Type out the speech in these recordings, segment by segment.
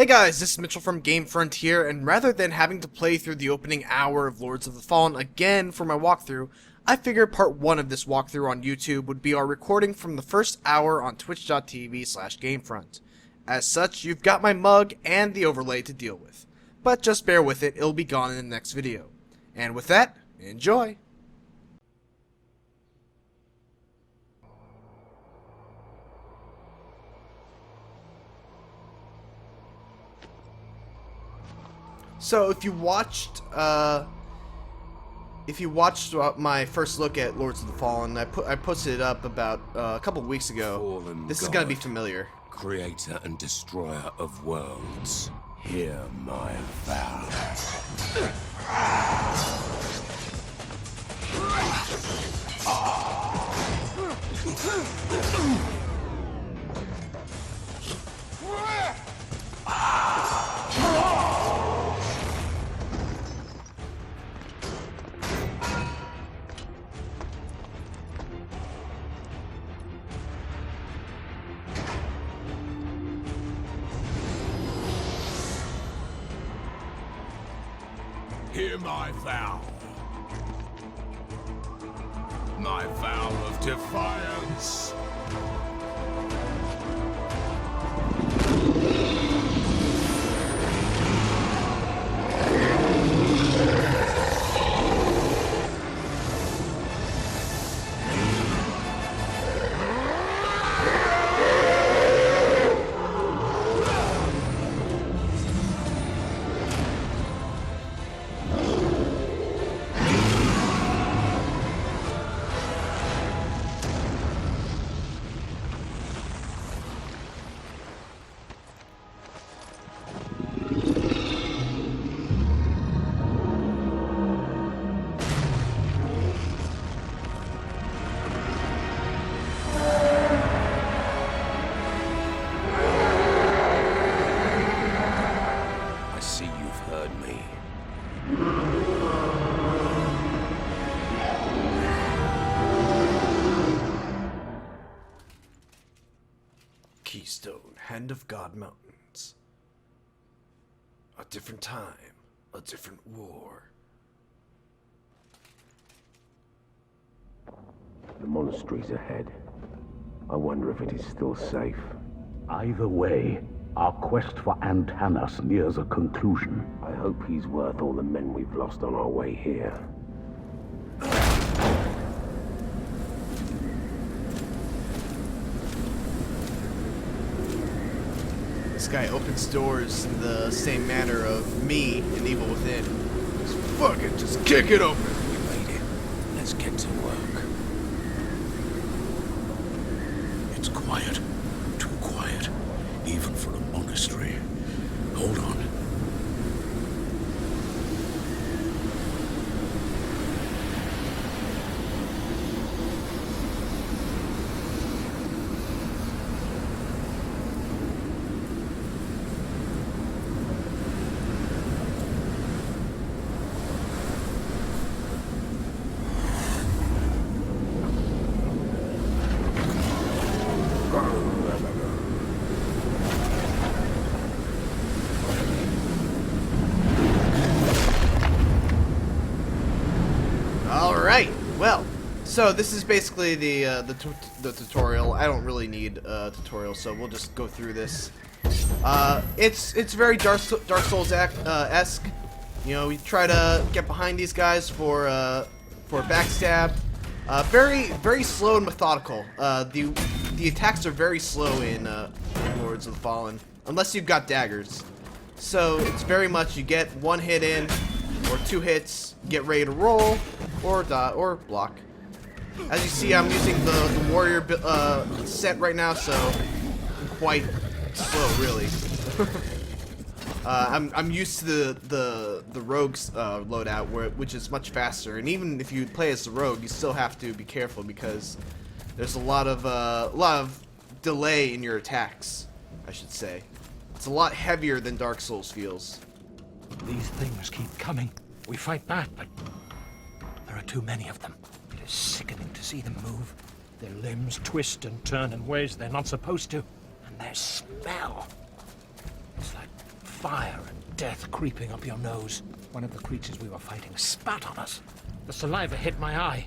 Hey guys, this is Mitchell from GameFront here, and rather than having to play through the opening hour of Lords of the Fallen again for my walkthrough, I figured part 1 of this walkthrough on YouTube would be our recording from the first hour on twitch.tv/GameFront. As such, you've got my mug and the overlay to deal with. But just bear with it, it'll be gone in the next video. And with that, enjoy! So if you watched my first look at Lords of the Fallen, I posted it up about a couple weeks ago. This is gonna be familiar. Creator and destroyer of worlds, hear my vow. Hear my vow. My vow of defiance. Keystone, Hand of God Mountains. A different time, a different war. The monastery's ahead. I wonder if it is still safe. Either way, our quest for Antanas nears a conclusion. I hope he's worth all the men we've lost on our way here. This guy opens doors in the same manner of me in Evil Within. Just fucking just kick it open. We made it. Let's get to work. It's quiet. Too quiet. Even for a monastery. Hold on. Well, so this is basically the tutorial. I don't really need a tutorial, so we'll just go through this. It's very Dark Souls-esque. You know, we try to get behind these guys for a backstab. Very slow and methodical. The attacks are very slow in Lords of the Fallen, unless you've got daggers. So it's very much you get one hit in or 2 hits, get ready to roll. Or block. As you see, I'm using the warrior set right now, so I'm quite slow, really. I'm used to the rogue's loadout, which is much faster. And even if you play as the rogue, you still have to be careful because there's a lot of delay in your attacks, I should say. It's a lot heavier than Dark Souls feels. These things keep coming. We fight back, but there are too many of them. It is sickening to see them move. Their limbs twist and turn in ways they're not supposed to. And their smell. It's like fire and death creeping up your nose. One of the creatures we were fighting spat on us. The saliva hit my eye.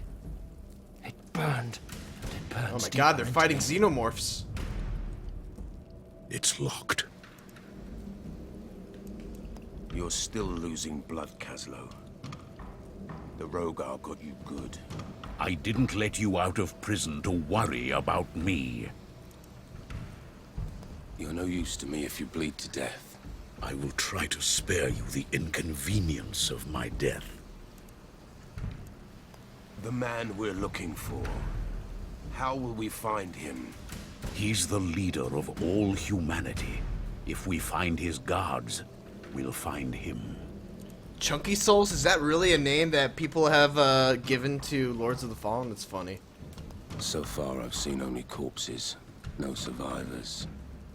It burned. And it burned. Oh my god, they're fighting me. xenomorphs. It's locked. You're still losing blood, Caslow. The Rogar got you good. I didn't let you out of prison to worry about me. You're no use to me if you bleed to death. I will try to spare you the inconvenience of my death. The man we're looking for. How will we find him? He's the leader of all humanity. If we find his guards, we'll find him. Chunky Souls, is that really a name that people have given to Lords of the Fallen? That's funny. So far, I've seen only corpses. No survivors.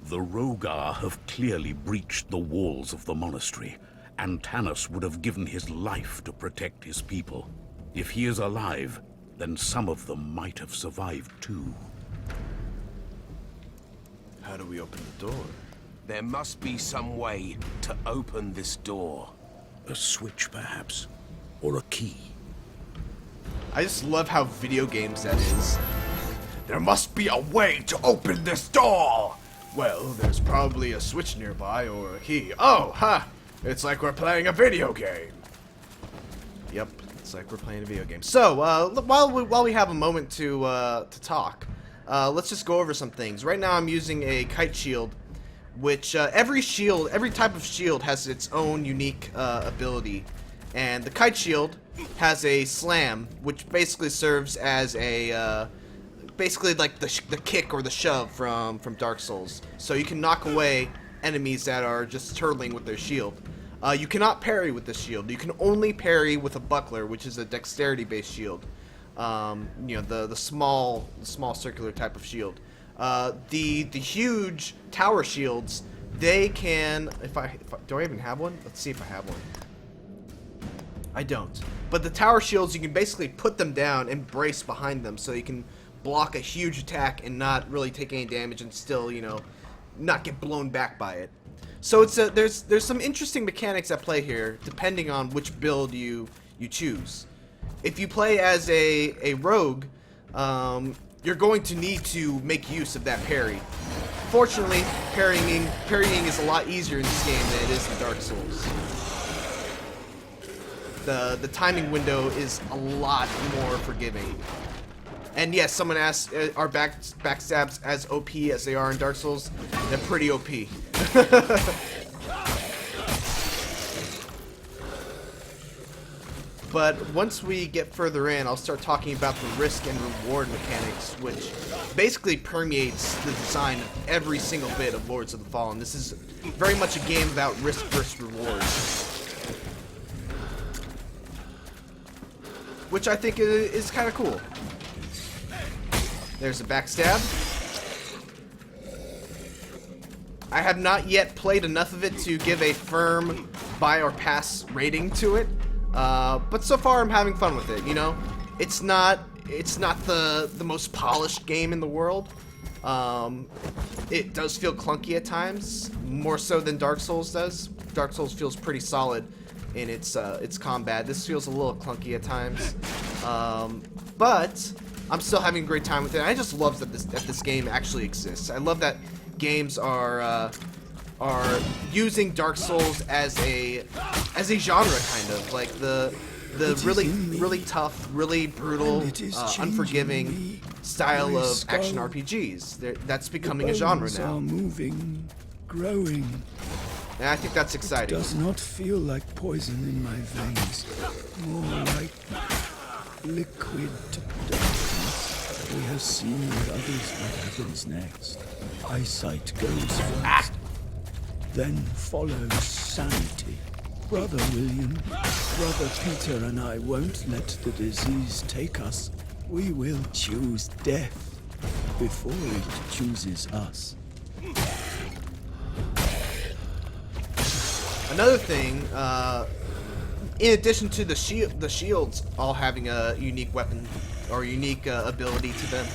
The Rogar have clearly breached the walls of the monastery, and Tanos would have given his life to protect his people. If he is alive, then some of them might have survived too. How do we open the door? There must be some way to open this door. A switch, perhaps? Or a key? I just love how video games that is. There must be a way to open this door! Well, there's probably a switch nearby or a key. Oh, ha! It's like we're playing a video game. Yep, it's like we're playing a video game. So, while we have a moment to talk, let's just go over some things. Right now I'm using a kite shield, which every type of shield has its own unique ability. And the kite shield has a slam, which basically serves as a basically like the kick or the shove from Dark Souls. So you can knock away enemies that are just turtling with their shield. You cannot parry with this shield. You can only parry with a buckler, which is a dexterity-based shield. You know, the small circular type of shield. The huge tower shields, they can. Do I even have one? Let's see if I have one. I don't. But the tower shields, you can basically put them down and brace behind them, so you can block a huge attack and not really take any damage and still, you know, not get blown back by it. So it's there's some interesting mechanics at play here, depending on which build you choose. If you play as a rogue, you're going to need to make use of that parry. Fortunately, parrying is a lot easier in this game than it is in Dark Souls. The timing window is a lot more forgiving. And yes, someone asked, are backstabs as OP as they are in Dark Souls? They're pretty OP. But once we get further in, I'll start talking about the risk and reward mechanics, which basically permeates the design of every single bit of Lords of the Fallen. This is very much a game about risk versus reward, which I think is kind of cool. There's a backstab. I have not yet played enough of it to give a firm buy or pass rating to it, but so far I'm having fun with it. You know, it's not the most polished game in the world. It does feel clunky at times, more so than Dark Souls does. Dark Souls feels pretty solid in its combat. This feels a little clunky at times, but I'm still having a great time with it. I just love that this game actually exists. I love that games are using Dark Souls as a genre, kind of like the really tough, really brutal, unforgiving style of action RPGs. That's becoming a genre now. Are moving, growing. And I think that's exciting. Does not feel like poison in my veins. More like liquid darkness. We have seen with others what happens next. Eyesight goes first. Then follows sanity. Brother William, Brother Peter and I won't let the disease take us. We will choose death before it chooses us. Another thing, in addition to the shields all having a unique weapon or unique ability to them,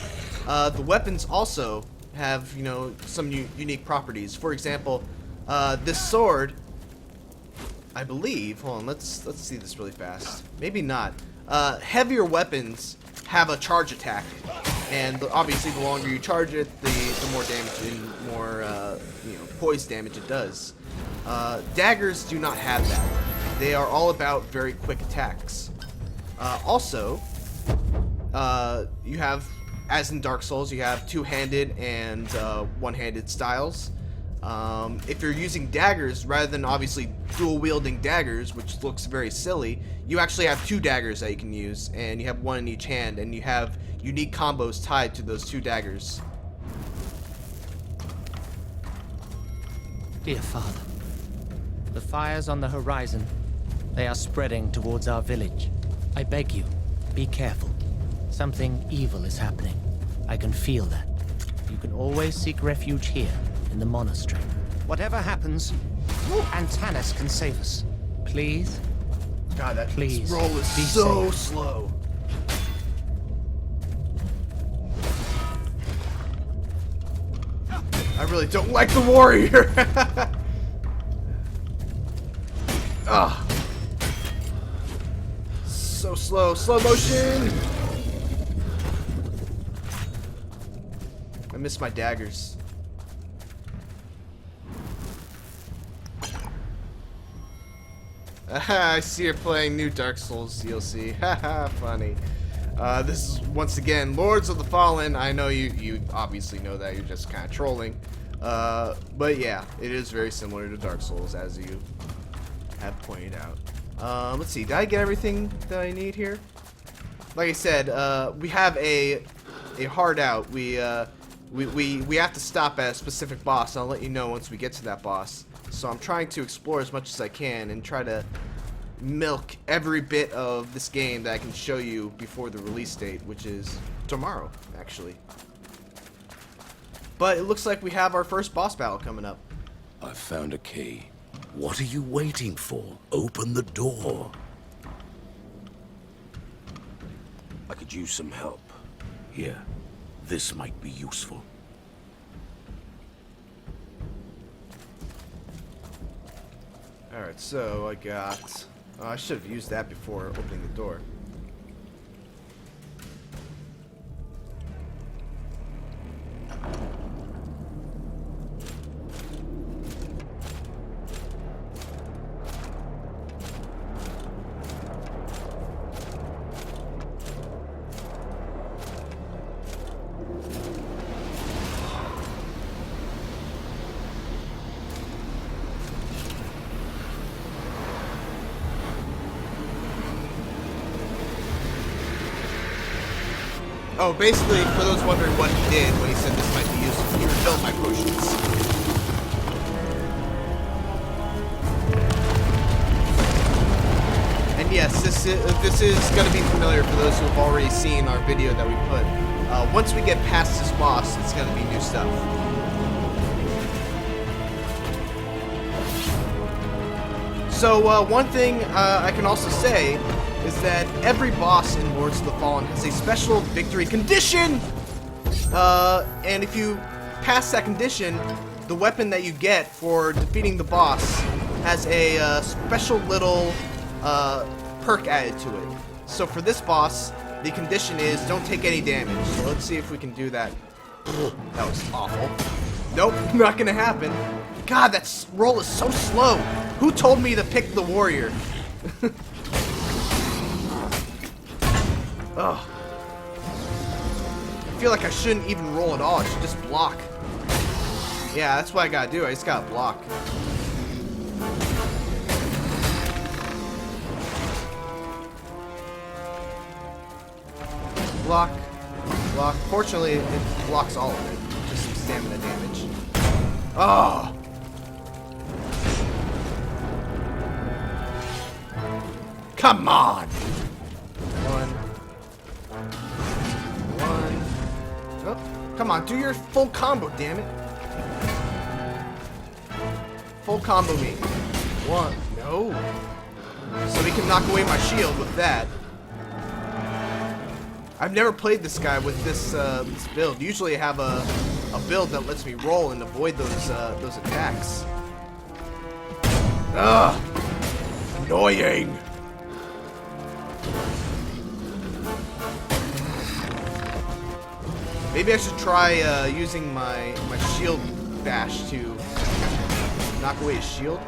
the weapons also have, you know, some unique properties. For example, this sword I believe, hold on, let's see this really fast. Maybe not. Heavier weapons have a charge attack, and obviously the longer you charge it, the more damage and more poise damage it does. Daggers do not have that. They are all about very quick attacks. Also, you have, as in Dark Souls, you have two-handed and one-handed styles. If you're using daggers, rather than obviously dual-wielding daggers, which looks very silly, you actually have two daggers that you can use, and you have one in each hand, and you have unique combos tied to those two daggers. Dear Father, the fires on the horizon, they are spreading towards our village. I beg you, be careful. Something evil is happening. I can feel that. You can always seek refuge here, in the monastery. Whatever happens, Antanas can save us. Please? God, that Please, roll is be so safe. slow. I really don't like the warrior. Ah, so slow. Slow motion. I miss my daggers. I see you're playing new Dark Souls DLC. Haha, funny. This is, once again, Lords of the Fallen. I know you obviously know that. You're just kind of trolling. But yeah, it is very similar to Dark Souls, as you have pointed out. Let's see. Did I get everything that I need here? Like I said, we have a hard out. We have to stop at a specific boss. I'll let you know once we get to that boss. So I'm trying to explore as much as I can and try to milk every bit of this game that I can show you before the release date, which is tomorrow, actually. But it looks like we have our first boss battle coming up. I found a key. What are you waiting for? Open the door. I could use some help. Here, this might be useful. Alright, so I got... I should have used that before opening the door. Oh, basically, for those wondering what he did when he said this might be useful, he refilled my potions. And yes, this is going to be familiar for those who have already seen our video that we put. Once we get past this boss, it's going to be new stuff. So, one thing I can also say is that every boss in Lords of the Fallen has a special victory condition! And if you pass that condition, the weapon that you get for defeating the boss has a special little perk added to it. So for this boss, the condition is don't take any damage. So let's see if we can do that. That was awful. Nope, not gonna happen. God, that roll is so slow. Who told me to pick the warrior? Ugh. I feel like I shouldn't even roll at all. I should just block. Yeah, that's what I gotta do. I just gotta block. Block. Block. Fortunately, it blocks all of it. Just some stamina damage. Oh! Come on! Oh, come on, do your full combo, damn it. Full combo me. One. No. So he can knock away my shield with that. I've never played this guy with this build. Usually I have a build that lets me roll and avoid those attacks. Ugh. annoying! Maybe I should try using my shield bash to knock away his shield.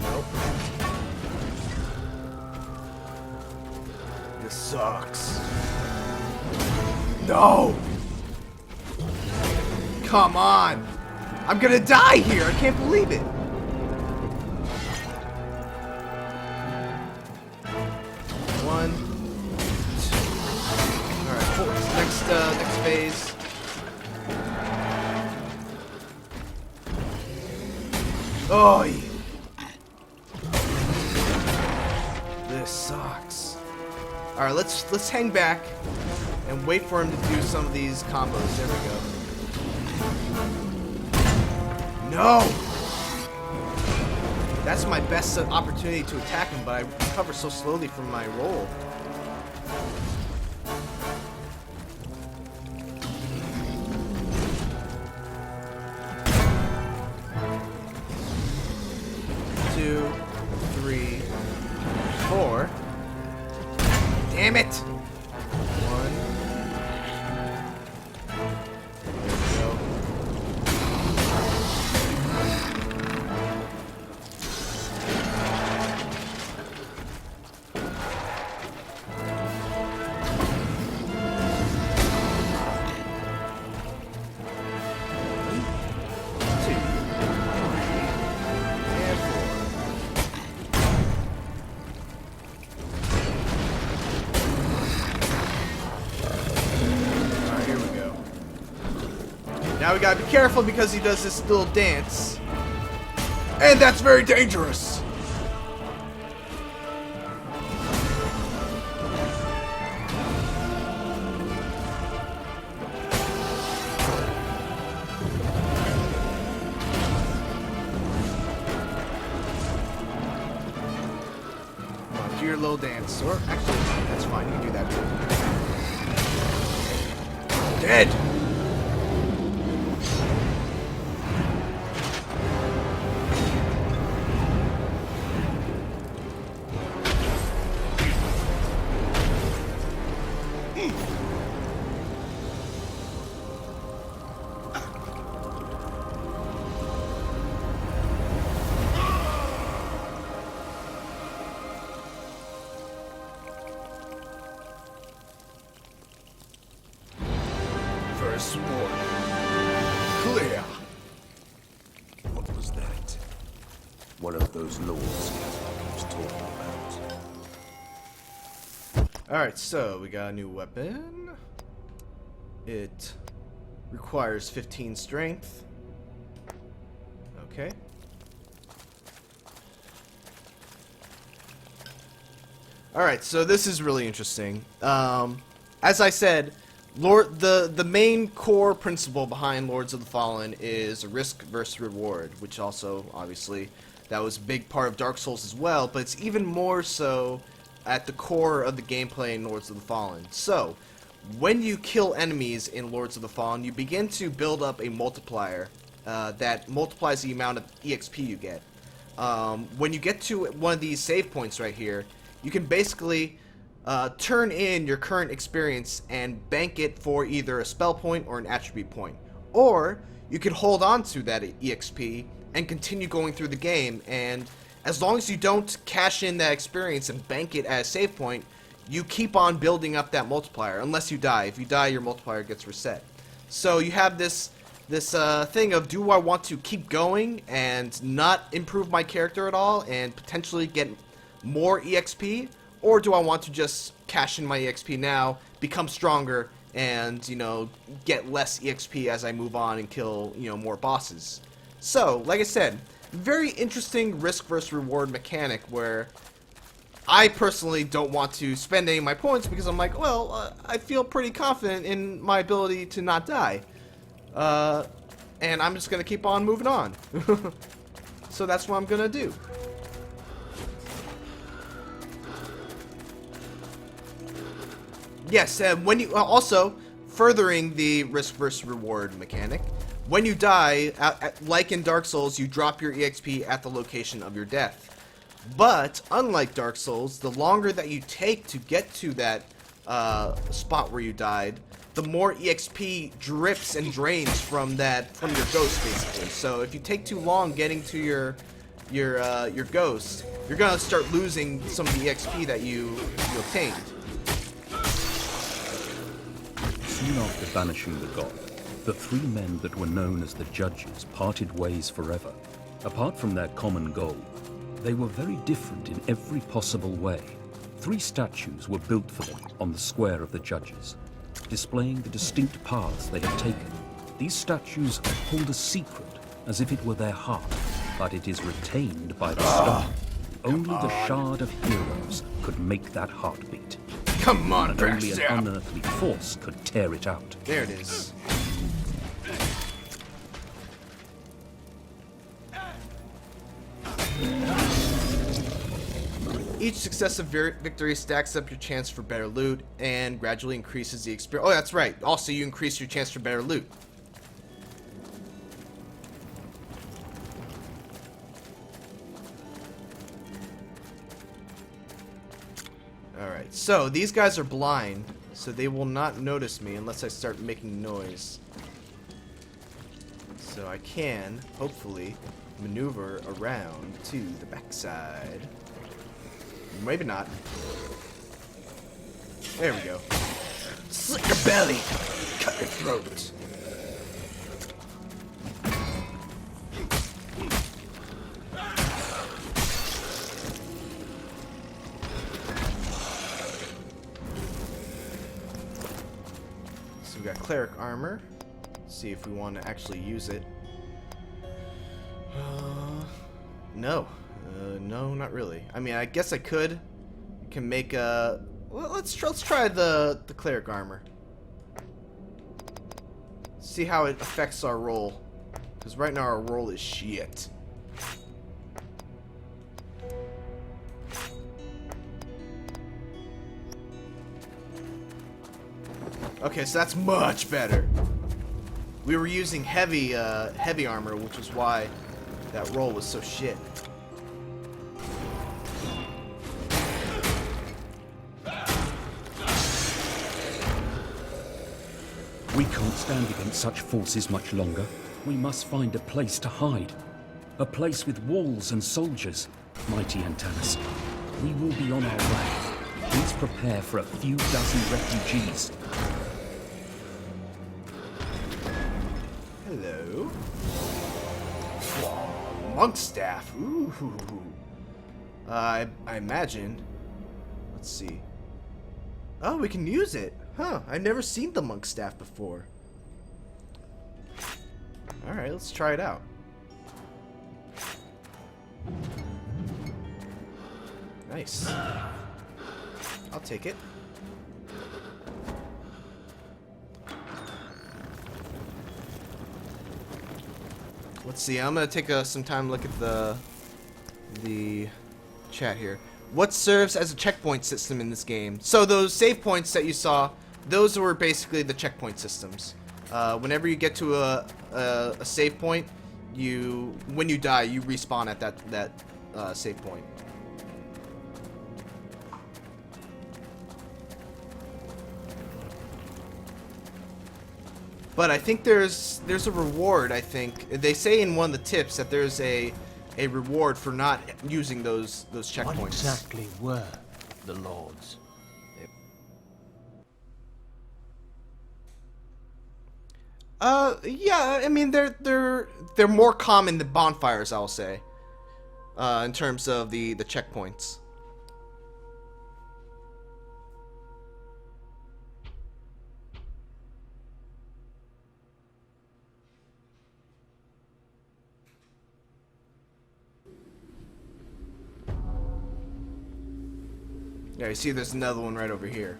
Nope. This sucks. No! Come on! I'm gonna die here! I can't believe it! One. Two. Alright, cool. Next phase. Oh, yeah. This sucks. Alright, let's hang back and wait for him to do some of these combos. There we go. No! That's my best opportunity to attack him, but I recover so slowly from my roll. Two, three, four. Damn it! One. Now we gotta be careful because he does this little dance. And that's very dangerous! Come on, do your little dance. Or, actually, that's fine, you can do that too. Dead! First warning. Clear. What was that? One of those lords Caswell keeps talking about. Alright, so we got a new weapon. It requires 15 strength. Okay. Alright, so this is really interesting. As I said, the main core principle behind Lords of the Fallen is risk versus reward, which also, obviously, that was a big part of Dark Souls as well, but it's even more so at the core of the gameplay in Lords of the Fallen. So, when you kill enemies in Lords of the Fallen, you begin to build up a multiplier that multiplies the amount of EXP you get. When you get to one of these save points right here, you can basically turn in your current experience and bank it for either a spell point or an attribute point. Or, you can hold on to that EXP and continue going through the game, and as long as you don't cash in that experience and bank it at a save point, you keep on building up that multiplier, unless you die. If you die, your multiplier gets reset. So you have this thing of, do I want to keep going and not improve my character at all and potentially get more EXP, or do I want to just cash in my EXP now, become stronger, and, you know, get less EXP as I move on and kill, you know, more bosses? So, like I said, very interesting risk versus reward mechanic where I personally don't want to spend any of my points because I'm like, well, I feel pretty confident in my ability to not die. And I'm just going to keep on moving on. So that's what I'm going to do. Yes, and when you also furthering the risk versus reward mechanic, when you die, like in Dark Souls, you drop your EXP at the location of your death. But unlike Dark Souls, the longer that you take to get to that spot where you died, the more EXP drips and drains from your ghost, basically. So if you take too long getting to your ghost, you're gonna start losing some of the EXP that you obtained. Soon after banishing the god, the three men that were known as the Judges parted ways forever. Apart from their common goal, they were very different in every possible way. 3 statues were built for them on the square of the Judges, displaying the distinct paths they had taken. These statues hold a secret, as if it were their heart, but it is retained by the stone. Only the Shard of Heroes could make that heartbeat. Come on, and only an unearthly force could tear it out. There it is. Each successive victory stacks up your chance for better loot and gradually increases the experience. Oh, that's right. Also, you increase your chance for better loot. Alright, so these guys are blind, so they will not notice me unless I start making noise. So I can, hopefully, maneuver around to the backside. Maybe not. There we go. Slit your belly! Cut your throat! So we got cleric armor. Let's see if we want to actually use it. No. No, not really. I mean, I guess I could. I can make a... Well, let's try the cleric armor. See how it affects our roll. Because right now our roll is shit. Okay, so that's much better. We were using heavy armor, which is why that roll was so shit. We can't stand against such forces much longer. We must find a place to hide. A place with walls and soldiers. Mighty Antanas, we will be on our way. Please prepare for a few dozen refugees. Hello. Monk staff. Ooh. I imagine. Let's see. Oh, we can use it. Huh, I've never seen the monk staff before. Alright, let's try it out. Nice. I'll take it. Let's see, I'm gonna take some time to look at the chat here. What serves as a checkpoint system in this game? So those save points that you saw, those were basically the checkpoint systems. Whenever you get to a save point, when you die, you respawn at that save point. But I think there's a reward. I think they say in one of the tips that there's a reward for not using those checkpoints. What exactly were the Lords? Yeah, I mean they're more common than bonfires, I'll say. In terms of the checkpoints. Yeah, you see there's another one right over here.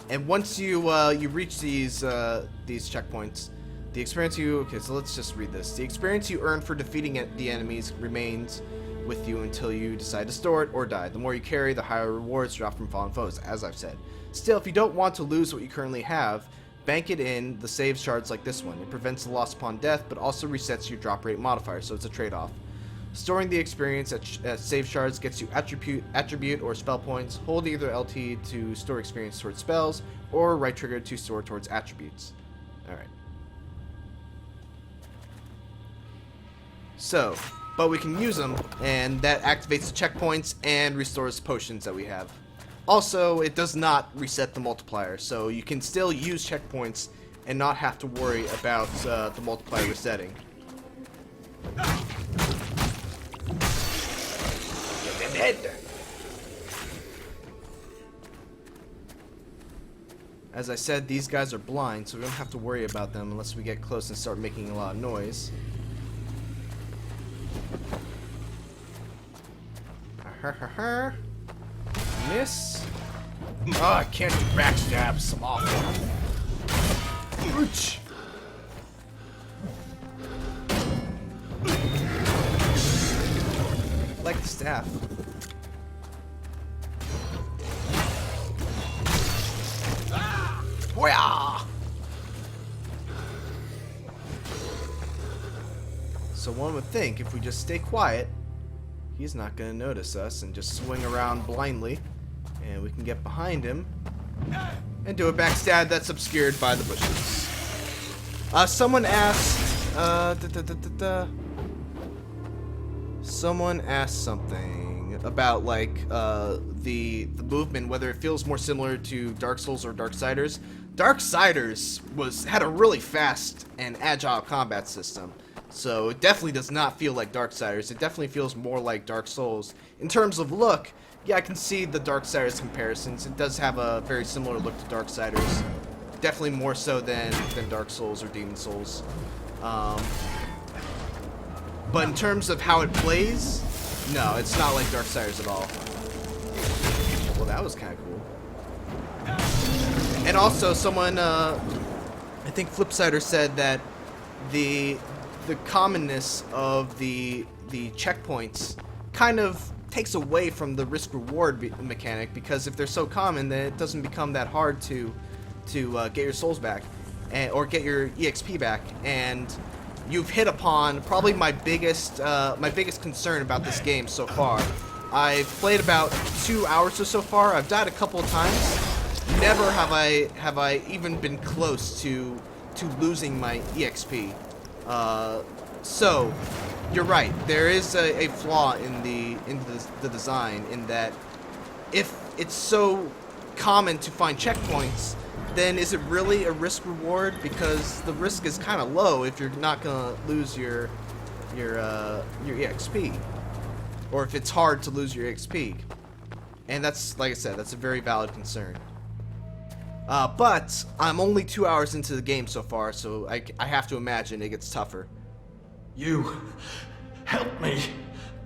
And once you reach these checkpoints, the experience okay, so let's just read this. The experience you earn for defeating the enemies remains with you until you decide to store it or die. The more you carry, the higher rewards drop from fallen foes, as I've said. Still, if you don't want to lose what you currently have, bank it in the save shards like this one. It prevents the loss upon death, but also resets your drop rate modifier, so it's a trade-off. Storing the experience at save shards gets you attribute or spell points. Hold either LT to store experience towards spells, or right trigger to store towards attributes. Alright. So, but we can use them, and that activates the checkpoints and restores potions that we have. Also, it does not reset the multiplier, so you can still use checkpoints and not have to worry about the multiplier resetting. As I said, these guys are blind, so we don't have to worry about them unless we get close and start making a lot of noise. Miss. Oh, I can't do backstabs. I'm awful. Ouch. Like the staff. Hoo-yah! So one would think if we just stay quiet, he's not going to notice us and just swing around blindly, and we can get behind him and do a backstab that's obscured by the bushes. Someone asked, someone asked something about like the movement, whether it feels more similar to Dark Souls or Darksiders. Darksiders had a really fast and agile combat system. So it definitely does not feel like Darksiders. It definitely feels more like Dark Souls. In terms of look, yeah, I can see the Darksiders comparisons. It does have a very similar look to Darksiders. Definitely more so than Dark Souls or Demon Souls. But in terms of how it plays, no, it's not like Darksiders at all. Well, that was kind of cool. And also, someone, I think Flipsider said that the commonness of the checkpoints kind of takes away from the risk-reward mechanic, because if they're so common, then it doesn't become that hard to get your souls back, or get your EXP back. And you've hit upon probably my biggest concern about this game so far. I've played about 2 hours or so far. I've died a couple of times. Never have I even been close to losing my EXP. So you're right. There is a flaw in the design, in that if it's so common to find checkpoints, then is it really a risk reward? Because the risk is kind of low if you're not gonna lose your EXP, or if it's hard to lose your EXP. And that's, like I said, that's a very valid concern. But I'm only 2 hours into the game so far, so I have to imagine it gets tougher. You help me,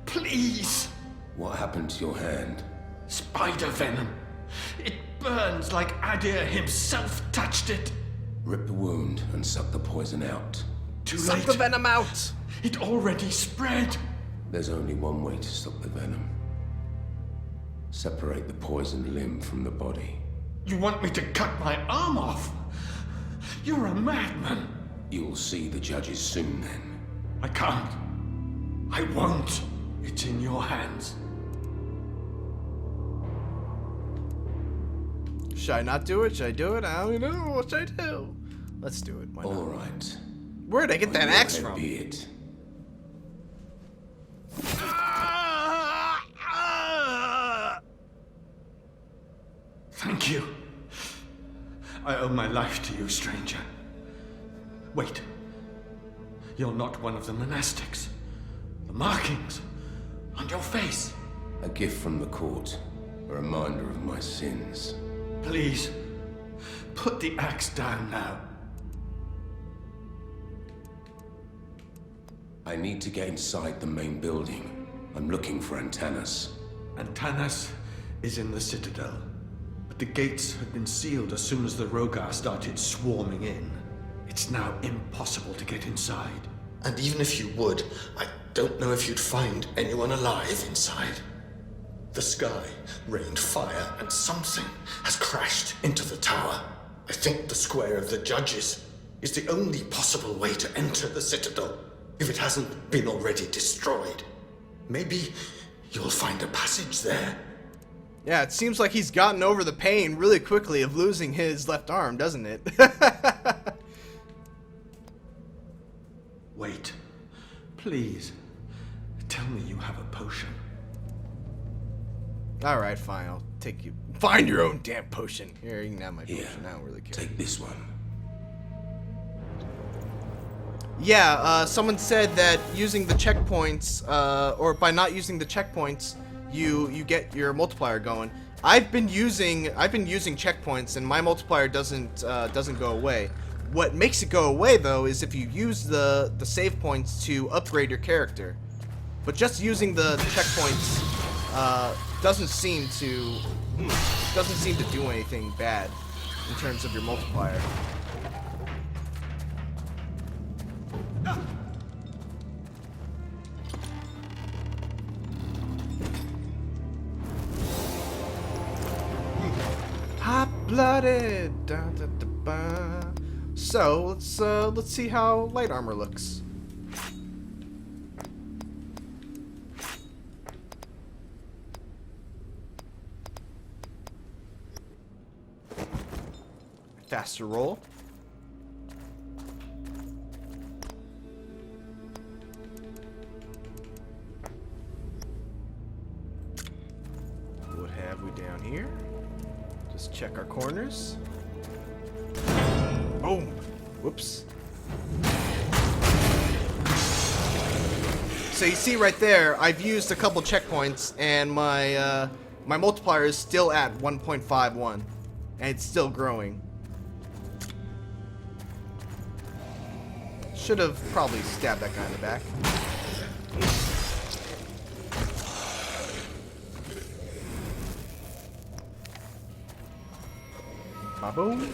please. What happened to your hand? Spider venom. It burns like Adir himself touched it. Rip the wound and suck the poison out. Too Suck late. the venom out! It already spread. There's only one way to stop the venom. Separate the poisoned limb from the body. You want me to cut my arm off? You're a madman. You'll see the judges soon then. I can't. I won't. It's in your hands. Should I not do it? Should I do it? I don't know. What should I do? Let's do it. Why not? All right. Where'd I get that axe Let from? be it. Thank you. I owe my life to you, stranger. Wait. You're not one of the monastics. The markings on your face. A gift from the court. A reminder of my sins. Please, put the axe down now. I need to get inside the main building. I'm looking for Antanas. Antanas is in the Citadel. But the gates had been sealed as soon as the Rogar started swarming in. It's now impossible to get inside. And even if you would, I don't know if you'd find anyone alive inside. The sky rained fire and something has crashed into the tower. I think the Square of the Judges is the only possible way to enter the Citadel, if it hasn't been already destroyed. Maybe you'll find a passage there. Yeah, it seems like he's gotten over the pain really quickly of losing his left arm, doesn't it? Wait. Please. Tell me you have a potion. Alright, fine. I'll take you. Find your own damn potion. Here, you can have my Here, potion. I don't really care. take this one. Yeah, someone said that using the checkpoints, or by not using the checkpoints, you get your multiplier going. I've been using checkpoints, and my multiplier doesn't go away. What makes it go away though is if you use the save points to upgrade your character. But just using the checkpoints doesn't seem to do anything bad in terms of your multiplier. Hot-blooded. So let's see how light armor looks. Faster roll. What have we down here? Just check our corners. Boom. Whoops. So you see right there, I've used a couple checkpoints, and my my multiplier is still at 1.51, and it's still growing. Should have probably stabbed that guy in the back. Ba-boom.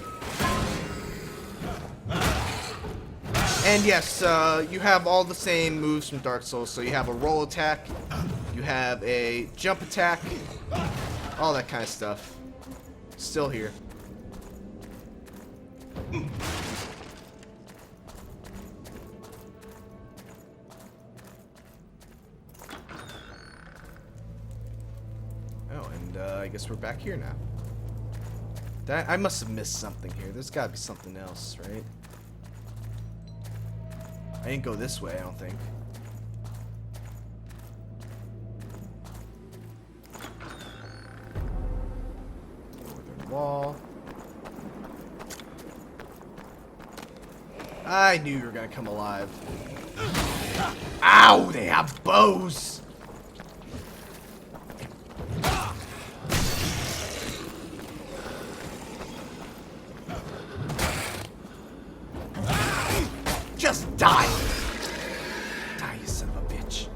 And yes, you have all the same moves from Dark Souls. So you have a roll attack, you have a jump attack, all that kind of stuff. Still here. Oh, and I guess we're back here now. I must have missed something here. There's got to be something else, right? I didn't go this way, I don't think. Northern wall. I knew you were gonna come alive. Ow! They have bows! Just die! Die, you son of a bitch.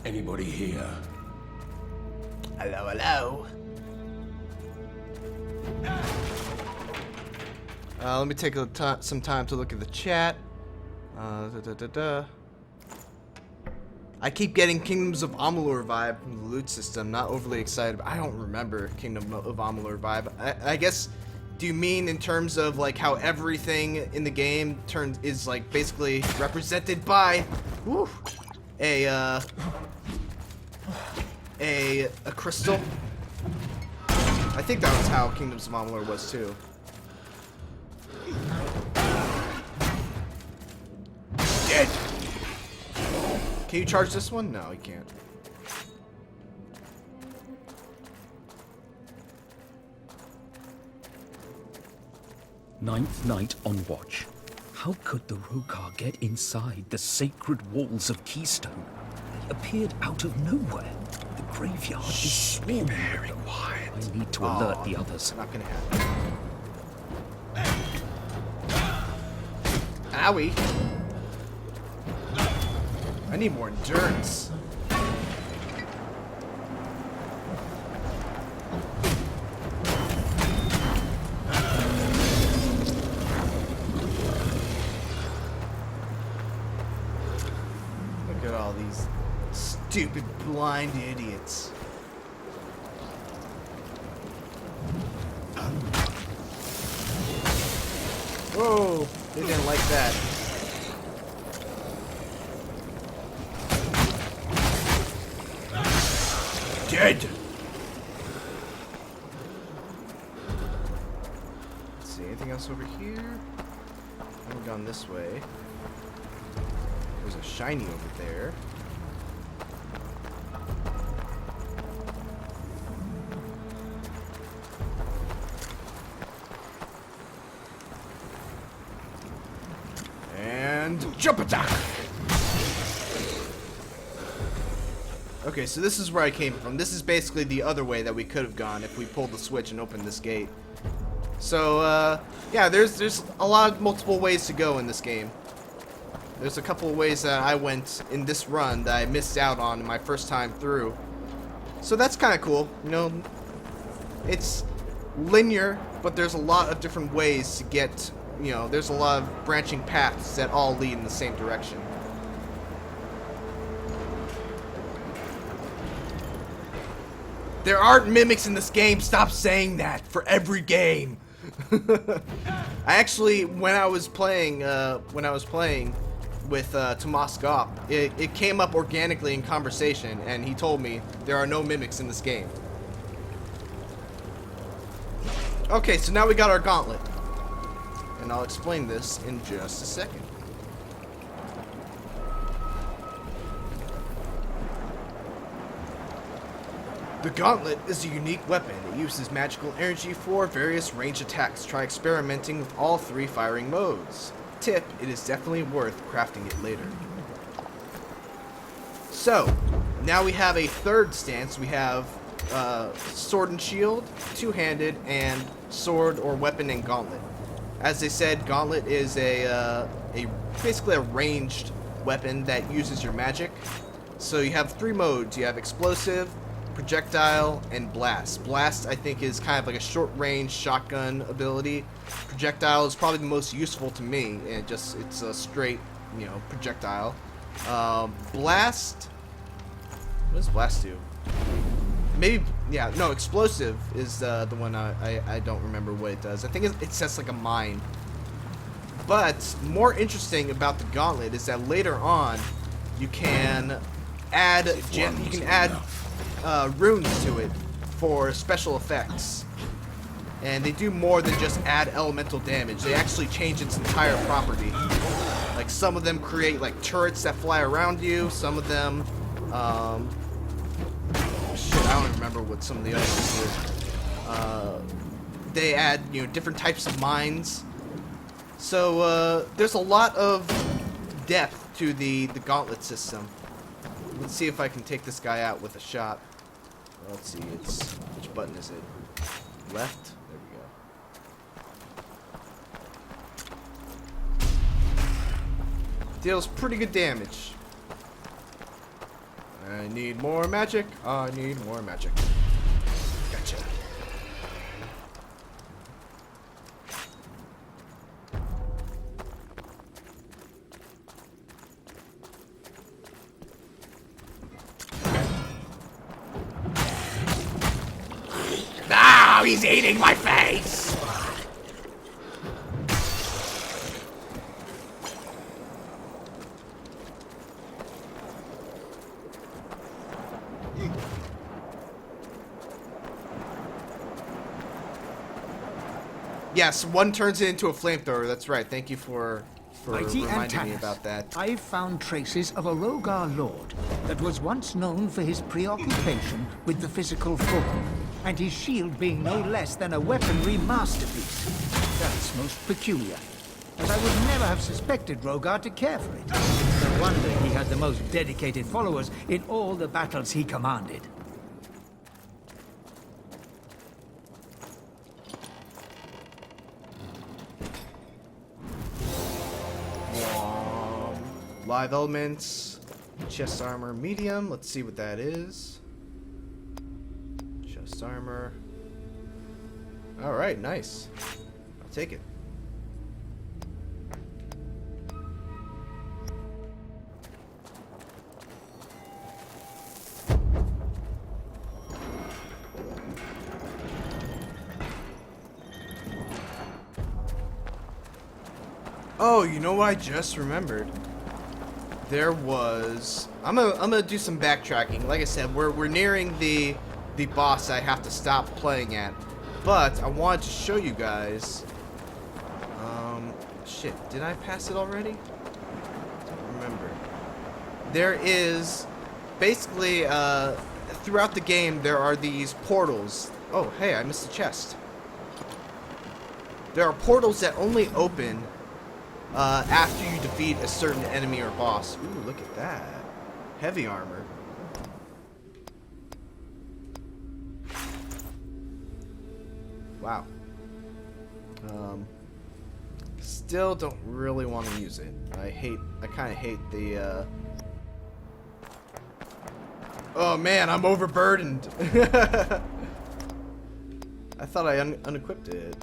Anybody here? Hello, hello. Let me take some time to look at the chat. I keep getting Kingdoms of Amalur vibe from the loot system. Not overly excited, but I don't remember Kingdom of Amalur vibe. I guess. Do you mean in terms of like how everything in the game is like basically represented by a crystal? I think that was how Kingdoms of Amalur was too. Dead. Can you charge this one? No, you can't. Ninth night on watch. How could the Rokar get inside the sacred walls of Keystone? They appeared out of nowhere. The graveyard is swarming. Very quiet. I need to alert the others. Not gonna happen. Owie. I need more endurance. Look at all these stupid blind idiots. Whoa, they didn't like that. dead. Let's see, anything else over here? I haven't gone this way. There's a shiny over there. And jump attack! Okay, so this is where I came from. This is basically the other way that we could have gone if we pulled the switch and opened this gate. So, yeah, there's a lot of multiple ways to go in this game. There's a couple of ways that I went in this run that I missed out on in my first time through. So that's kind of cool. You know, it's linear, but there's a lot of different ways to get, you know, there's a lot of branching paths that all lead in the same direction. There aren't mimics in this game. Stop saying that for every game. I actually, when I was playing with Tomas Gop, it came up organically in conversation, and he told me there are no mimics in this game. Okay, so now we got our gauntlet, and I'll explain this in just a second. The Gauntlet is a unique weapon. It uses magical energy for various range attacks. Try experimenting with all 3 firing modes. Tip, it is definitely worth crafting it later. So, now we have a third stance. We have sword and shield, two-handed, and sword or weapon and gauntlet. As they said, Gauntlet is basically a ranged weapon that uses your magic. So you have 3 modes. You have explosive, projectile, and blast. Blast, I think, is kind of like a short-range shotgun ability. Projectile is probably the most useful to me. It's a straight, you know, projectile. Blast. What does blast do? Maybe, yeah, no, explosive is the one I don't remember what it does. I think it sets like a mine. But more interesting about the Gauntlet is that later on you can add runes to it for special effects, and they do more than just add elemental damage. They actually change its entire property. Like, some of them create like turrets that fly around you. Some of them, shit, I don't even remember what some of the others do. They add, you know, different types of mines. So there's a lot of depth to the Gauntlet system. Let's see if I can take this guy out with a shot. Let's see, which button is it? Left? There we go. Deals pretty good damage. I need more magic. I need more magic. Gotcha. He's eating my face! Yes, one turns it into a flamethrower. That's right. Thank you for reminding me about that. I've found traces of a Rogar lord that was once known for his preoccupation with the physical form, and his shield being no less than a weaponry masterpiece. That's most peculiar, as I would never have suspected Rogar to care for it. No wonder he had the most dedicated followers in all the battles he commanded. Live elements, chest armor, medium. Let's see what that is. Chest armor. Alright, nice. I'll take it. Oh, you know what I just remembered? There was... I'm gonna do some backtracking. Like I said, we're nearing the the boss I have to stop playing at. But I wanted to show you guys. Shit, did I pass it already? Don't remember. There is basically throughout the game there are these portals. Oh, hey, I missed a chest. There are portals that only open after you defeat a certain enemy or boss. Ooh, look at that. Heavy armor. Wow. Still don't really want to use it. I kind of hate the, Oh man, I'm overburdened. I thought I unequipped it.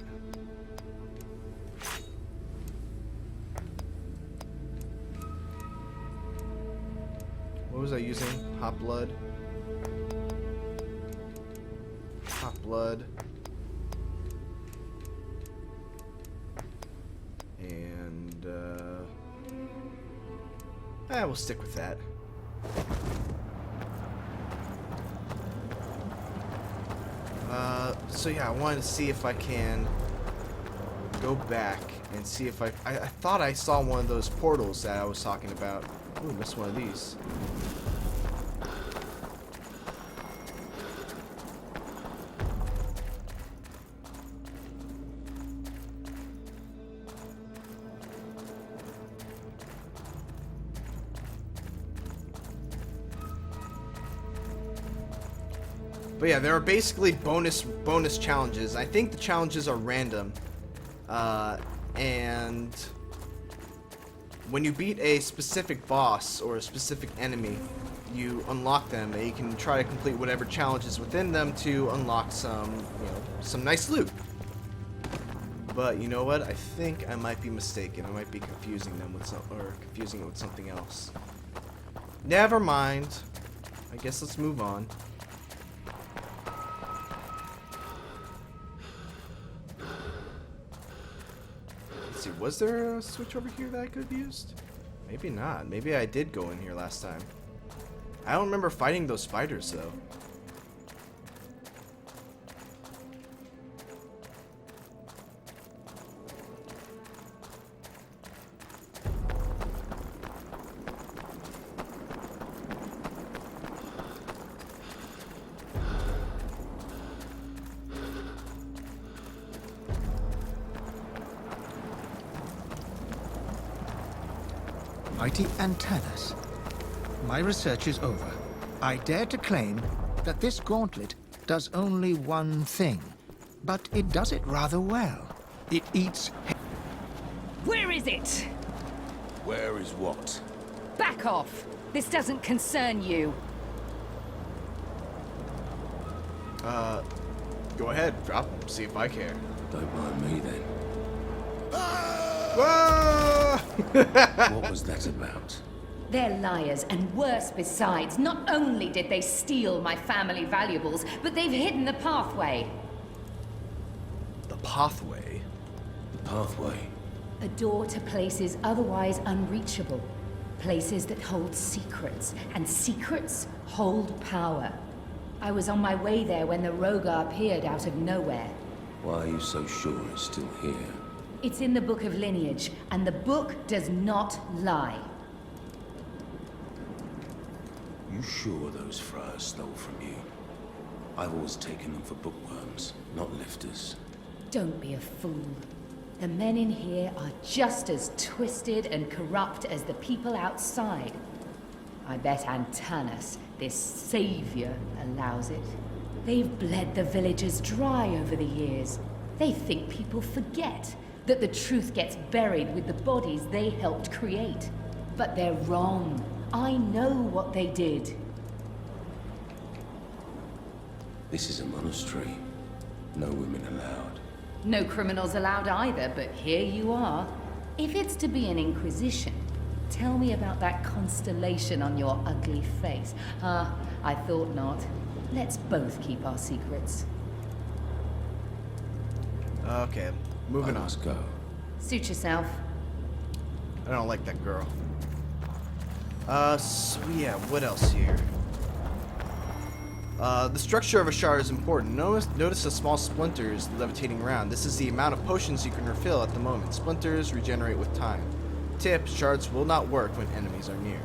What was I using? Hot blood. Hot blood. And, we'll stick with that. So yeah, I wanted to see if I can go back and see if I thought I saw one of those portals that I was talking about. Ooh, missed one of these. But yeah, there are basically bonus challenges. I think the challenges are random, and when you beat a specific boss or a specific enemy, you unlock them, and you can try to complete whatever challenges within them to unlock some, some nice loot. But you know what? I think I might be mistaken. I might be confusing them with confusing it with something else. Never mind. I guess let's move on. See, was there a switch over here that I could have used? Maybe not. Maybe I did go in here last time. I don't remember fighting those spiders though. Mighty Antanas. My research is over. I dare to claim that this gauntlet does only one thing, but it does it rather well. It eats... Where is it? Where is what? Back off! This doesn't concern you. Go ahead, drop them, see if I care. Don't mind me then. Whoa! What was that about? They're liars, and worse besides. Not only did they steal my family valuables, but they've hidden the pathway. The pathway? The pathway? A door to places otherwise unreachable. Places that hold secrets, and secrets hold power. I was on my way there when the Rogar appeared out of nowhere. Why are you so sure it's still here? It's in the Book of Lineage, and the book does not lie. You sure those friars stole from you? I've always taken them for bookworms, not lifters. Don't be a fool. The men in here are just as twisted and corrupt as the people outside. I bet Antanas, this savior, allows it. They've bled the villagers dry over the years. They think people forget that the truth gets buried with the bodies they helped create. But they're wrong. I know what they did. This is a monastery. No women allowed. No criminals allowed either, but here you are. If it's to be an inquisition, tell me about that constellation on your ugly face. I thought not. Let's both keep our secrets. Okay, moving on. Let's go. Suit yourself. I don't like that girl. So yeah, what else here? The structure of a shard is important. Notice the small splinters levitating around. This is the amount of potions you can refill at the moment. Splinters regenerate with time. Tip, shards will not work when enemies are near.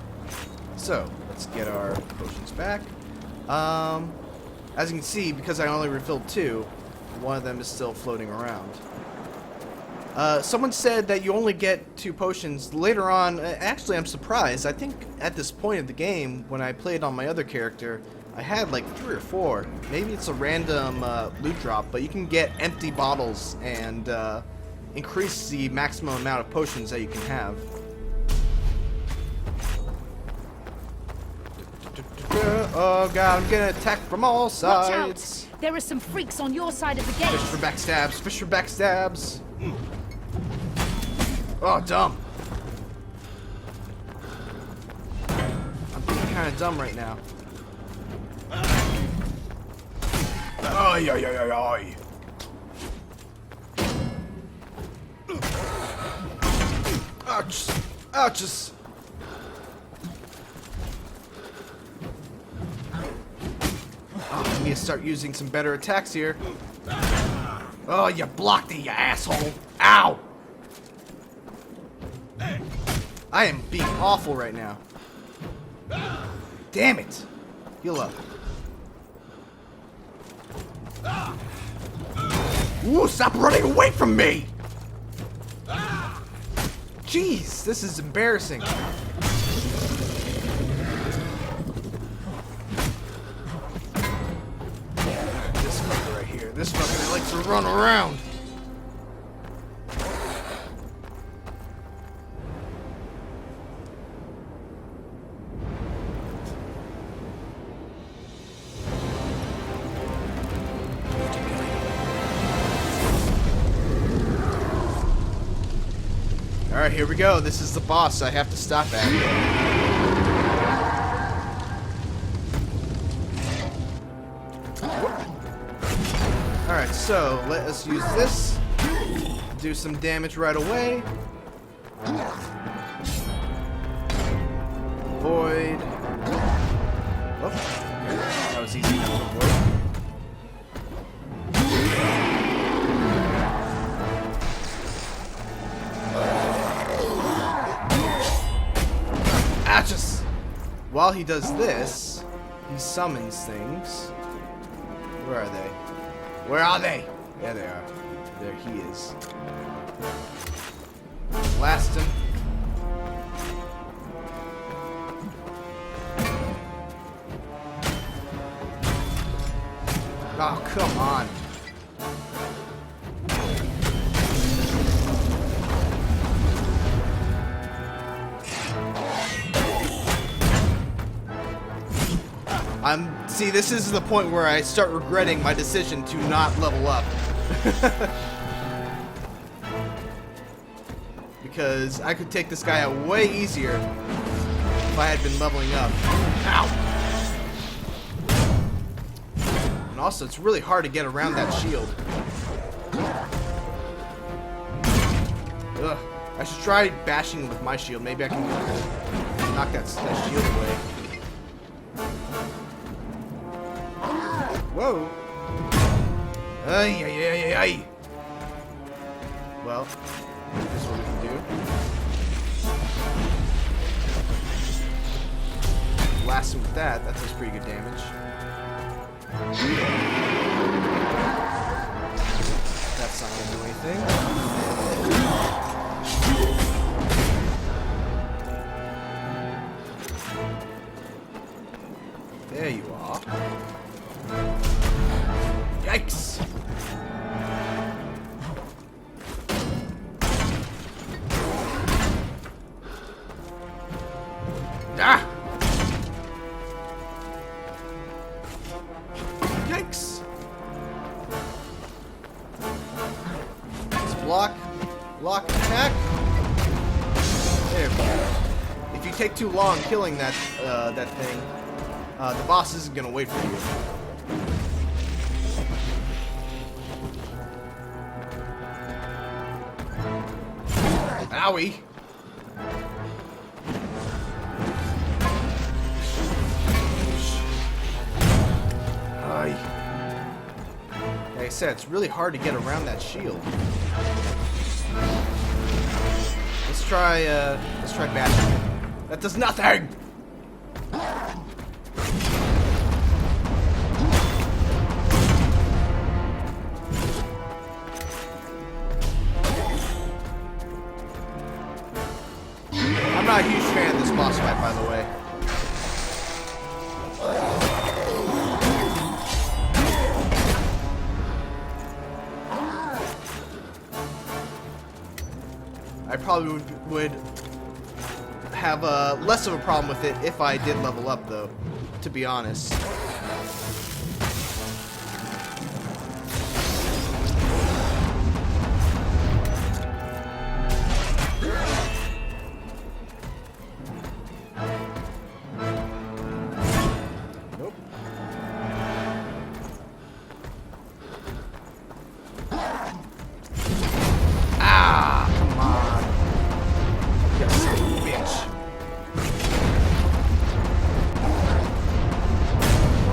So, let's get our potions back. As you can see, because I only refilled 2, one of them is still floating around. Someone said that you only get 2 potions later on. Actually, I'm surprised. I think at this point of the game, when I played on my other character, I had like 3 or 4. Maybe it's a random loot drop, but you can get empty bottles and increase the maximum amount of potions that you can have. Oh god, I'm getting attacked from all sides. Watch out! There are some freaks on your side of the gate. Fish for backstabs, fish for backstabs. Oh, dumb. I'm being kind of dumb right now. Ay, ay, ay, ay, ay. Ouch. Ouches. Oh, I need to start using some better attacks here. Oh, you blocked it, you asshole. Ow! I am being awful right now. Damn it. Heal up. Ooh, stop running away from me! Jeez, this is embarrassing. This fucker right here. This fucker likes to run around. Alright, here we go. This is the boss I have to stop at. Alright, so let us use this. Do some damage right away. Void. Oh, that was easy enough to avoid. Just while he does this, he summons things. Where are they? Where are they? There they are. There he is. Blast him. Oh, come on. See, this is the point where I start regretting my decision to not level up. Because I could take this guy out way easier if I had been leveling up. Ow! And also, it's really hard to get around that shield. Ugh. I should try bashing with my shield. Maybe I can knock that shield away. Whoa! Ay, ay, ay, ay. Well, this is what we can do. Blast him with that. That does pretty good damage. That's not gonna do anything. There you are. Yikes! Ah! Yikes! Let's block, attack. There we go. If you take too long killing that that thing, the boss isn't gonna wait for you. Owie! I said, it's really hard to get around that shield. Let's try bashing. That does nothing! I'm not a huge fan of this boss fight, by the way. I probably would have less of a problem with it if I did level up, though, to be honest. Nope. Ah, come on. You son of a bitch.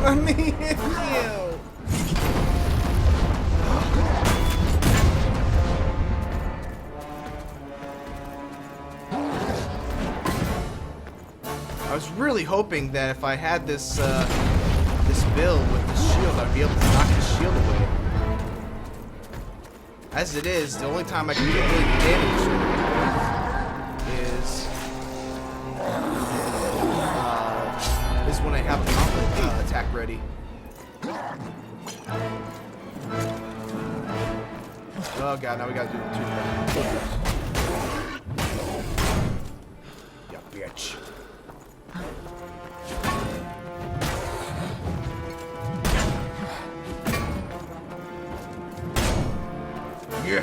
Let me hit you. I was really hoping that if I had this this build with the shield, I'd be able to knock the shield away. As it is, the only time I can get really damage is when I have the Gauntlet attack ready. Oh god, now we gotta do it too. Yeah, bitch. Yeah.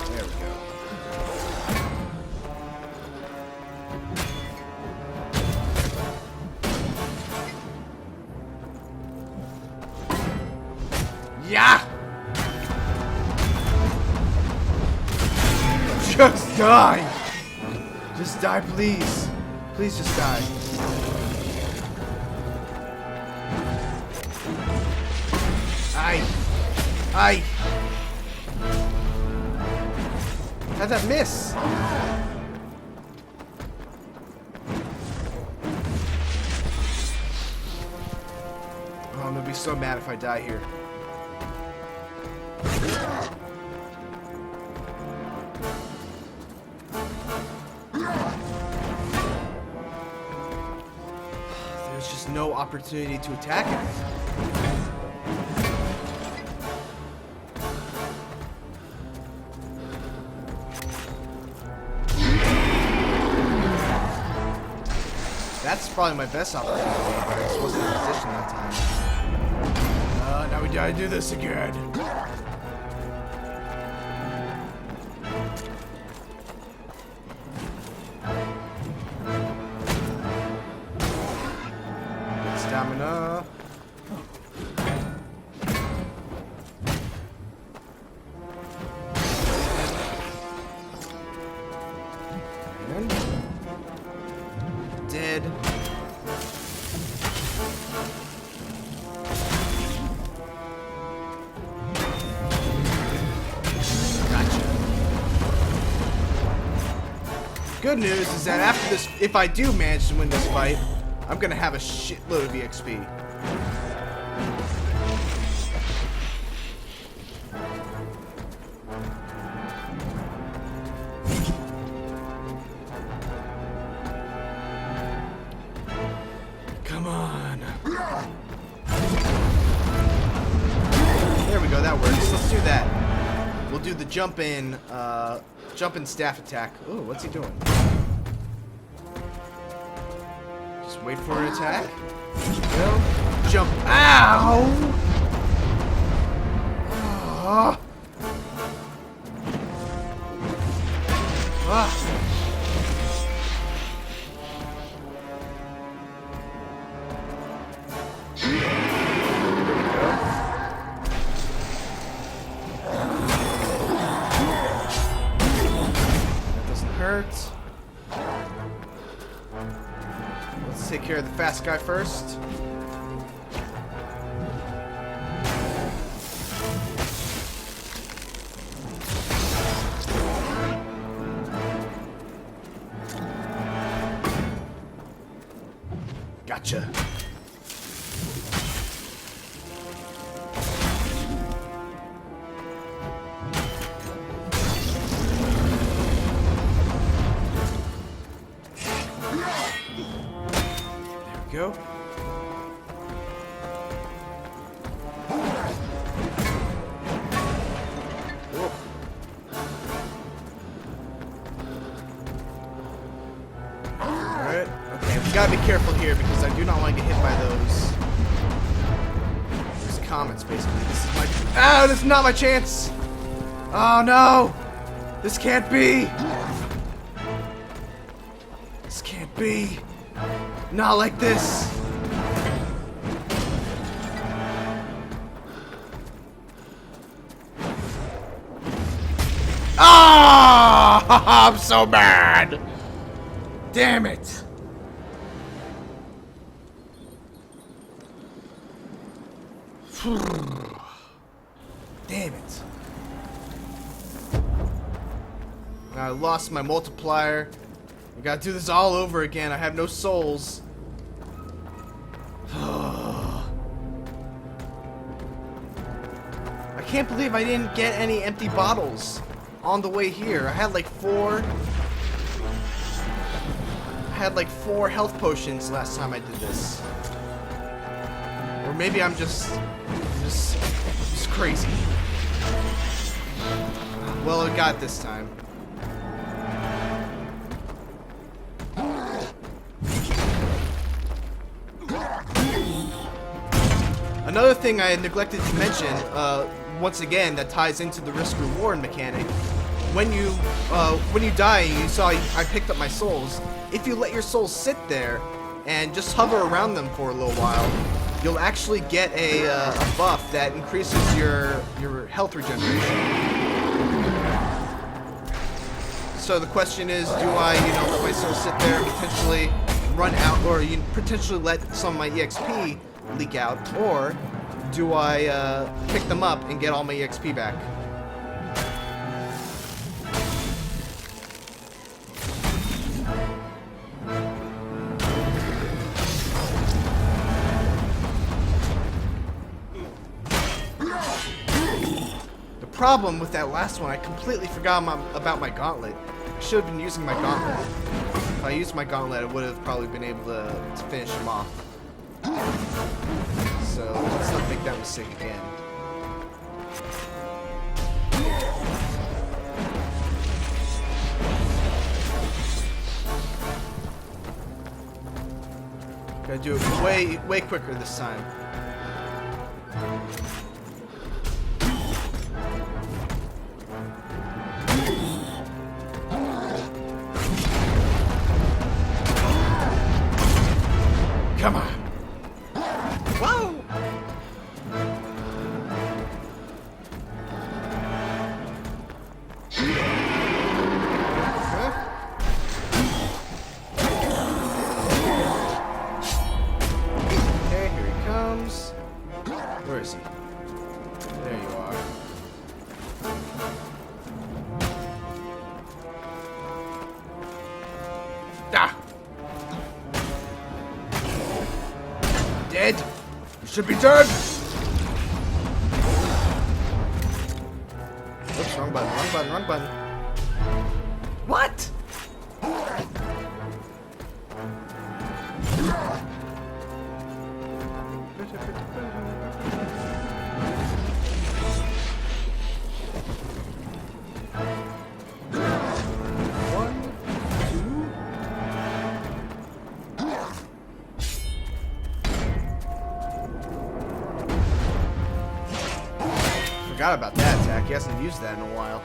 There we go. Yeah. Just die. Just die, please. Please just die. Aye. How'd that miss? Oh, I'm gonna be so mad if I die here. There's just no opportunity to attack it. That's probably my best opportunity, but I just wasn't in position that time. Now we gotta do this again. Good stamina. And dead. Gotcha. Good news is that after this, if I do manage to win this fight, I'm gonna have a shitload of EXP. Come on. There we go, that works. Let's do that. We'll do the jump in staff attack. Ooh, what's he doing? Just wait for an attack. Go. Jump. Ow! Ah. Ah. Hurt. Let's take care of the fast guy first. Gotcha. There we go. Alright, okay, we gotta be careful here because I do not want to get hit by those comets, basically. This is my... Ah, this is not my chance! Oh no! This can't be! This can't be! Not like this! Ah! I'm so mad! Damn it! Damn it. I lost my multiplier. I gotta do this all over again. I have no souls. I can't believe I didn't get any empty bottles on the way here. I had like four health potions last time I did this. Or maybe I'm just crazy. Well, I got it this time. Another thing I had neglected to mention, once again, that ties into the risk-reward mechanic. When you die, you saw I picked up my souls. If you let your souls sit there and just hover around them for a little while, you'll actually get a buff that increases your health regeneration. So the question is, do I, let my souls sit there and potentially run out, or potentially let some of my EXP leak out, or do I pick them up and get all my EXP back? The problem with that last one, I completely forgot about my Gauntlet. I should have been using my Gauntlet. If I used my Gauntlet, I would have probably been able to finish him off. So let's not make that mistake again. Gotta do it way quicker this time. Come on. Whoa! Okay, here he comes. Where is he? There you are. Ah! Dead? You should be dead! Oops, wrong button, wrong button. What? Forgot about that attack. He hasn't used that in a while.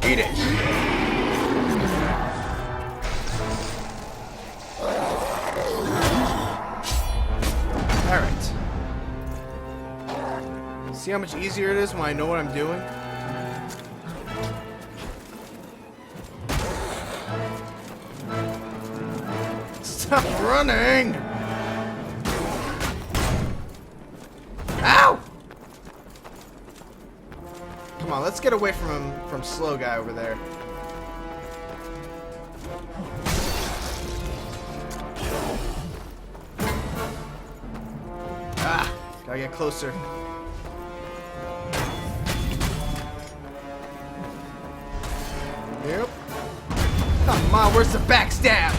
Eat it. Alright. See how much easier it is when I know what I'm doing? I'm running! Ow! Come on, let's get away from him, from slow guy over there. Ah, gotta get closer. Yep. Come on, where's the backstab?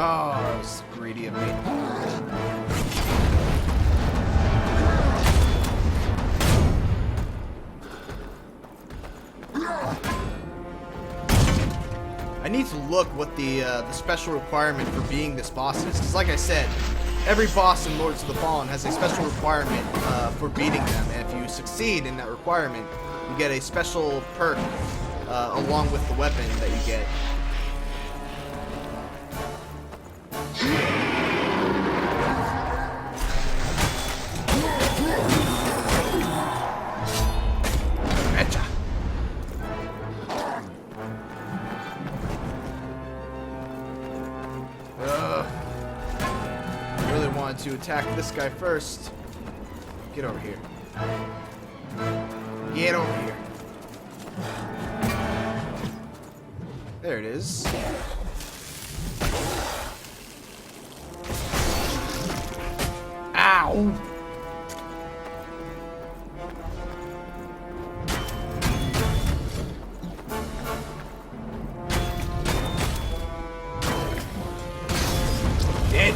Oh, that was greedy of me. I need to look what the special requirement for being this boss is, because like I said, every boss in Lords of the Fallen has a special requirement for beating them, and if you succeed in that requirement, you get a special perk along with the weapon that you get. To attack this guy first. Get over here. Get over here. There it is. Ow! Dead.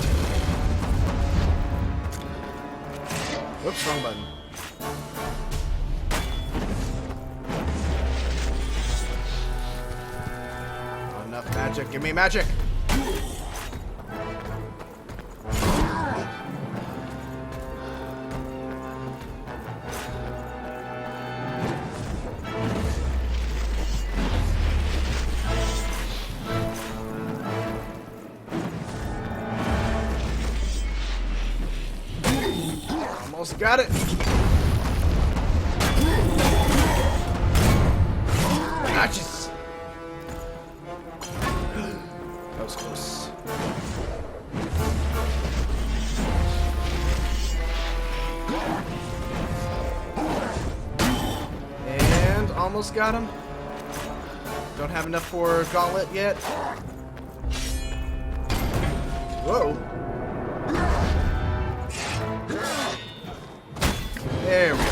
Whoops, wrong button. Not enough magic. Give me magic. Almost got it. Notches. That was close. And almost got him. Don't have enough for Gauntlet yet. Whoa. There we go.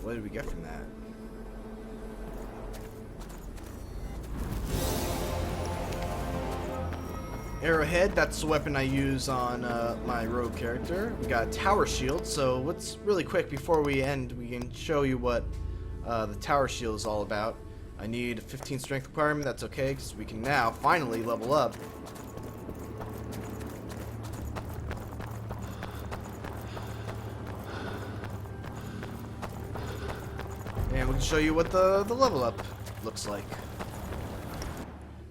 What did we get from that? Arrowhead, that's the weapon I use on my rogue character. We got Tower Shield, so let's really quick before we end, we can show you what the Tower Shield is all about. I need a 15 strength requirement, that's okay, because we can now finally level up. And we can show you what the level up looks like.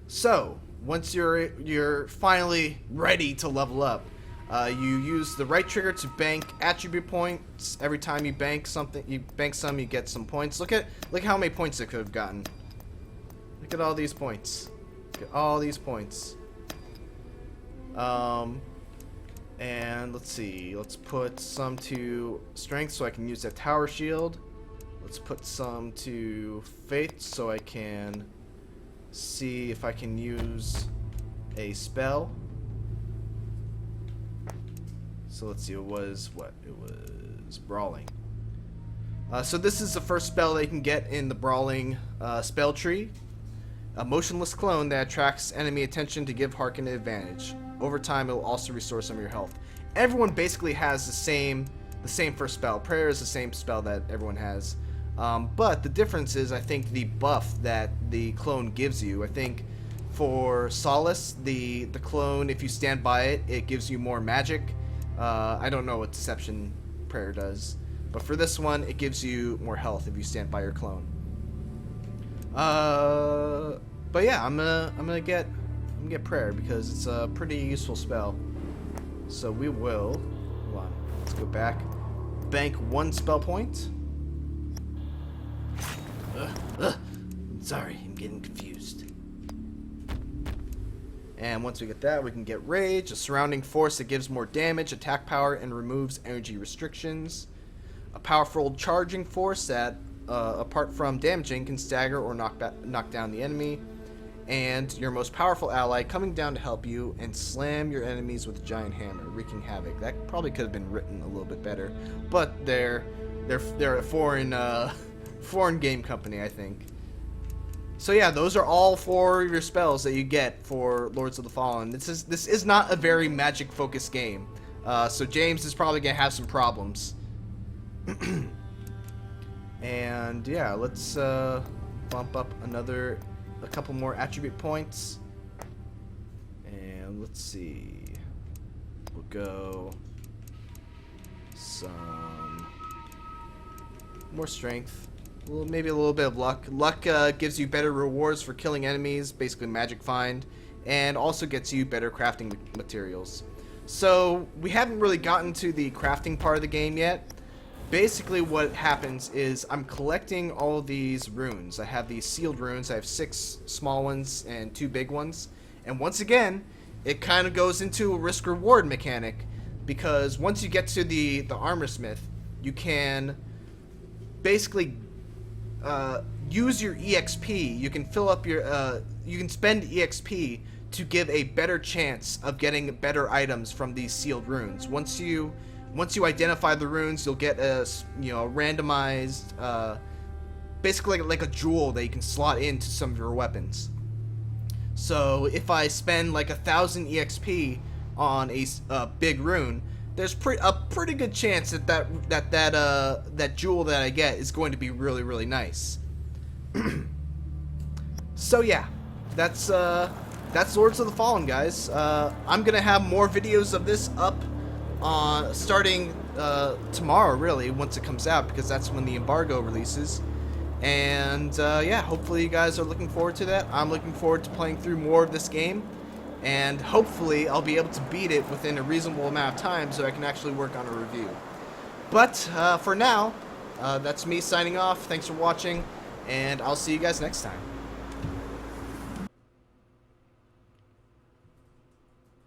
So, once you're finally ready to level up, you use the right trigger to bank attribute points. Every time you bank something, you get some points. Look how many points I could have gotten. Look at all these points. Look at all these points. And let's see. Let's put some to strength so I can use that tower shield. Let's put some to faith so I can see if I can use a spell. So let's see, it was what? It was brawling. So this is the first spell that you can get in the Brawling spell tree. A motionless clone that attracts enemy attention to give Harkin an advantage. Over time, it will also restore some of your health. Everyone basically has the same first spell. Prayer is the same spell that everyone has. But the difference is, I think, the buff that the clone gives you. I think for Solace, the clone, if you stand by it, it gives you more magic. I don't know what Deception Prayer does. But for this one, it gives you more health if you stand by your clone. But yeah, I'm gonna get Prayer because it's a pretty useful spell. So we will, hold on, let's go back, bank 1 spell point. Sorry, I'm getting confused. And once we get that, we can get Rage, a surrounding force that gives more damage, attack power, and removes energy restrictions. A powerful charging force that, apart from damaging, can stagger or knock down the enemy. And your most powerful ally coming down to help you and slam your enemies with a giant hammer, wreaking havoc. That probably could have been written a little bit better, but they're a foreign game company, I think. So yeah, those are all 4 of your spells that you get for Lords of the Fallen. This is not a very magic focused game, so James is probably gonna have some problems. And yeah, let's bump up a couple more attribute points, and let's see, we'll go some more strength, maybe a little bit of luck. Luck gives you better rewards for killing enemies, basically magic find, and also gets you better crafting materials. So we haven't really gotten to the crafting part of the game yet. Basically what happens is I'm collecting all these runes. I have these sealed runes. I have 6 small ones and 2 big ones. And once again, it kind of goes into a risk-reward mechanic, because once you get to the armor smith, you can basically use your EXP. You can fill up your you can spend EXP to give a better chance of getting better items from these sealed runes. Once you identify the runes, you'll get a randomized, basically like a jewel that you can slot into some of your weapons. So if I spend like 1,000 EXP on a big rune, there's a pretty good chance that jewel that I get is going to be really, really nice. So yeah, that's Lords of the Fallen, guys. I'm gonna have more videos of this up starting tomorrow, really, once it comes out, because that's when the embargo releases. And yeah, hopefully you guys are looking forward to that. I'm looking forward to playing through more of this game, and hopefully I'll be able to beat it within a reasonable amount of time so I can actually work on a review. But for now, that's me signing off. Thanks for watching, and I'll see you guys next time.